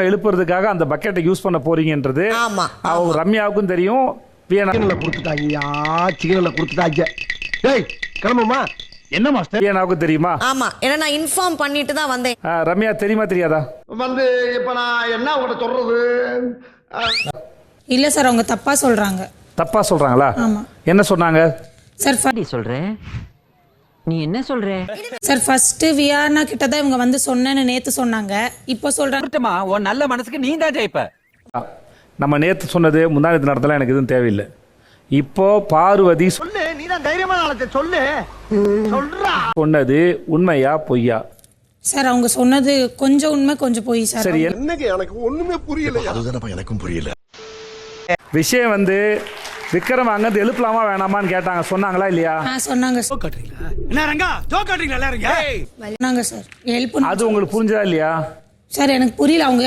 எழுப்புறதுக்காக அந்த பக்கெட்டை யூஸ் பண்ண போறீங்கன்றது அவங்க ரம்யாவுக்கும் தெரியும். என்ன மாஸ்டர் வீணாவுக்கும் தெரியுமா? ஆமா, ஏன்னா நான் இன்ஃபார்ம் பண்ணிட்டு தான் வந்தேன். ரம்யா தெரியுமா தெரியாதா? இப்ப நான் என்ன உங்கள்ட்ட சொல்றது? இல்ல சார், அவங்க தப்பா சொல்றாங்க. தப்பா சொல்றாங்களா? என்ன சொன்னாங்க சார்? சொல்றேன், நீ என்ன சொல்ற சார்? ஃபர்ஸ்ட் வியானா கிட்ட தான் இவங்க வந்து சொன்னேன்னு நேத்து சொன்னாங்க. இப்போ சொல்றாங்க உன் நல்ல மனசுக்கு நீ தான் ஜெயிப்ப. நம்ம நேத்து சொன்னது முந்தானத்து நடத்தலாம், எனக்கு எதுவும் தேவையில்லை. இப்போ பார்வதி சொன்னது உண்மையா பொய்யா? சார் அவங்க சொன்னது கொஞ்சம் உண்மை கொஞ்சம் பொய் சார். சரி, எனக்கு ஒண்ணுமே புரியல. அதுதான் எனக்கும் புரியல. விஷயம் வந்து விக்ரம் அங்கிருந்து எழுப்பலாமா வேணாமான்னு கேட்டாங்க, சொன்னாங்களா இல்லையா? சொன்னாங்க சார். அது உங்களுக்கு புரிஞ்சதா இல்லையா? சார் எனக்கு புரியல. அவங்க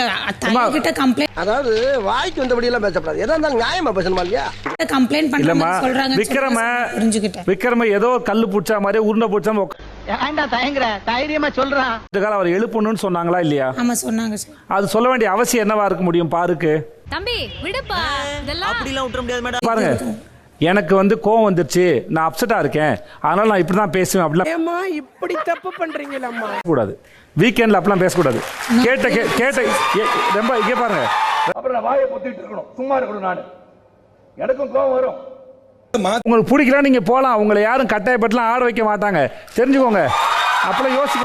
கிட்ட கம்ப்ளைண்ட், அதாவது வாய்க்கு வந்தபடி எல்லாம் பேசப்படாது. எதா இருந்தாலும் நியாயமா பேசணுமா இல்லையா? கம்ப்ளைண்ட் பண்ணலாமா சொல்றாங்க. விக்ரம ஏதோ கல்லு புடிச்ச மாதிரி உருண்டை புடிச்ச தைரியமா சொல்றான். அவர் எழுப்பணும்னு சொன்னாங்களா இல்லையா? ஆமா சொன்னாங்க சார். அது சொல்ல வேண்டிய அவசியம் என்னவா இருக்க முடியும்? பாருக்கு தம்பி விடுப்பா, இதெல்லாம் அப்படிலாம் விட்டுற முடியாது மேடம். பாருங்க, எனக்கு வந்து கோவம் வந்துருச்சு, நான் அப்செட்டா இருக்கேன், அதனால நான் இப்படிதான் பேசுவேன் அப்படிலாம் இப்படி தப்பு பண்றீங்களம்மா கூடாது. வீக்கெண்ட்ல அப்படிலாம் பேசக்கூடாது. கேட்ட ரொம்ப இங்கே பாருங்க. அப்புறம் நான் வாயை பொத்திட்டு இருக்கணும், சும்மா இருக்கணும். நான் எனக்கும் கோவம் வரும். உங்களுக்கு பிடிக்கல நீங்க போலாம், உங்களை யாரும் கட்டாயப்பட்டுலாம் ஆட வைக்க மாட்டாங்க, தெரிஞ்சுக்கோங்க. அப்பலாம் யோசிக்க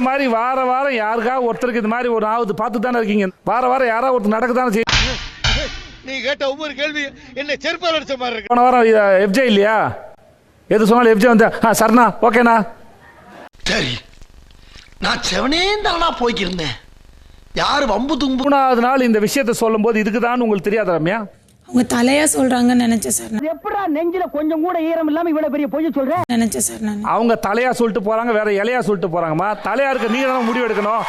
மாதிரி வார வாரம் யாருக்காவது ஒருத்தருக்கு இது மாதிரி ஒரு ஆவது பார்த்து தானே இருக்கீங்க. வார வாரம் யாராவது ஒருத்தர் நடக்குதானே செய்யும். நீ கேட்ட ஒவ்வொரு கேள்வி என்ன செருப்பால் அடிச்ச மாதிரி இருக்கு. போன வாரம் எஃப்ஜே இல்லையா? எது சொன்னாலும் எஃப்ஜே வந்து சரணா ஓகேண்ணா. சரி, நான் செவனே தானா போய்க்கிருந்தேன். யாரு வம்பு தும்பு. 3வது நாள் இந்த விஷயத்தை சொல்லும் போது இதுக்குதான் உங்களுக்கு தெரியாத ரம்யா? அவங்க தலையா சொல்றாங்கன்னு நினைச்சேன் சார். எப்படா நெஞ்சில கொஞ்சம் கூட ஈரம் இல்லாம இவ்வளவு பெரிய பொய் சொல்றேன் நினைச்சேன் சார் நான். அவங்க தலையா சொல்லிட்டு போறாங்க, வேற இலையா சொல்லிட்டு போறாங்கம்மா. தலையா இருக்க நீங்க தான் முடிவு எடுக்கணும்.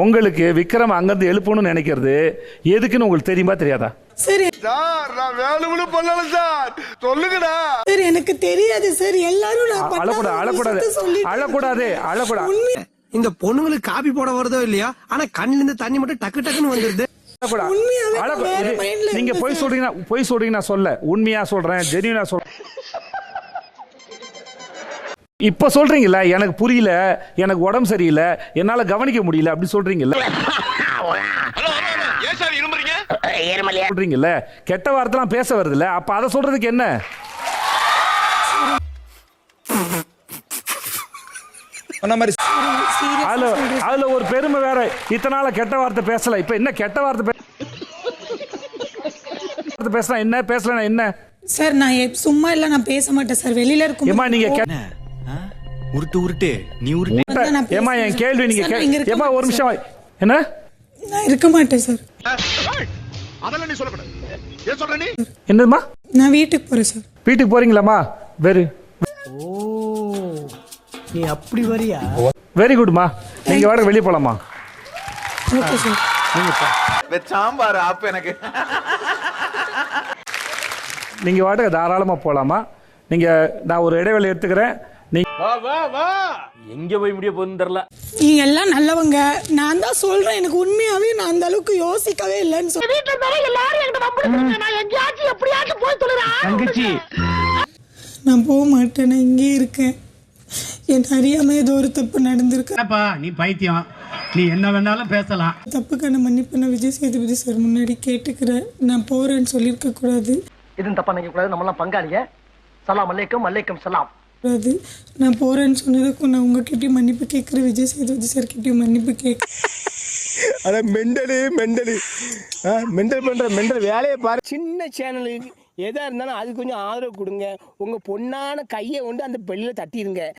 உங்களுக்கு விக்ரம் அங்கிருந்து எழுப்பணும்னு நினைக்கிறது எதுக்குன்னு உங்களுக்கு தெரியுமா தெரியாதா? சரி சார், நான் வேணும்னு பண்ணல சார், சொல்லுங்கடா. சரி எனக்கு தெரியாது சார். எல்லாரும் அழக்கூடாது. இந்த பொண்ணுங்களுக்கு காபி போட வருதோ இல்லையா, ஆனா கண்ணுல இருந்து தண்ணி மட்டும் டக்கு டக்குன்னு வந்துருது. நீங்க பொய் சொல்றீங்கன்னா சொல்ல, உண்மையா சொல்றேன், ஜெனியூனா சொல்றேன். இப்ப சொல்றீங்கல்ல எனக்கு புரியல, எனக்கு உடம்பு சரியில்லை, என்னால கவனிக்க முடியல அப்படி சொல்றீங்கல்ல. சொல்றீங்கல்ல கெட்ட வார்த்தைலாம் பேச வருது இல்ல, அப்ப அதை சொல்றதுக்கு என்ன? அதுல ஒரு பெருமை வேற. இத்தனை நாள கெட்ட வார்த்தை பேசல, இப்ப என்ன கெட்ட வார்த்தை பேசலாம்? என்ன பேசலாம் என்ன சார்? நான் சும்மா இல்ல, நான் பேச மாட்டேன் சார். வெளியில இருக்கும் நீங்க உருட்டு நீ உருட்டு. ஏமா என் கேள்வி நீங்க ஏமா ஒரு நிமிஷம். என்ன? நான் இருக்க மாட்டேன் சார். அதெல்லாம் நீ சொல்லக்கூடாது. ஏன் சொல்ற நீ? என்னதுமா? நான் வீட்டுக்கு போறேன் சார். வீட்டுக்கு போறீங்களாமா? நீ அப்படி வரியா? வெரி குட்மா. நீங்க வாடகை வெளியே போலாமா? Okay sir. சாம்பார் ஆப்பு எனக்கு. நீங்க வாடகை தாராளமா போலாமா? நீங்க நான் ஒரு இடைவெளி எடுத்துக்கிறேன். எங்க போய் முடிய போகுதுன்னு தெரியல. நீங்க எல்லாம் நல்லவங்க, நான் தான் சொல்றேன். எனக்கு உண்மையாவே நான் அந்த அளவுக்கு யோசிக்கவே இல்லைன்னு சொல்றேன். நான் போக மாட்டேன், நான் இங்கே இருக்கேன். என் அறியாம ஏதோ ஒரு தப்பு நடந்திருக்கு. நீ பைத்தியம், நீ என்ன வேணாலும் பேசலாம். தப்புக்கான மன்னிப்பு நான் விஜய் சேதுபதி சார் முன்னாடி கேட்டுக்கிறேன். நான் போறேன்னு சொல்லியிருக்க கூடாது. இதுவும் தப்பா நினைக்க கூடாது. நம்ம எல்லாம் பங்காளிங்க. சலாம் அலைக்கும், அலைக்கும் சலாம். நான் போறேன்னு சொன்னதுக்கும் நான் உங்ககிட்டயும் மன்னிப்பு கேட்கிறேன், விஜய் சேதுபதி சார் கிட்டயும் மன்னிப்பு கேட்க. அட மெண்டல் பண்ற மெண்டல் வேலையை பாரு. சின்ன சேனலுக்கு எதா இருந்தாலும் அது கொஞ்சம் ஆதரவு கொடுங்க. உங்க பொண்ணான கையை கொண்டு அந்த பெல்லில தட்டிடுங்க.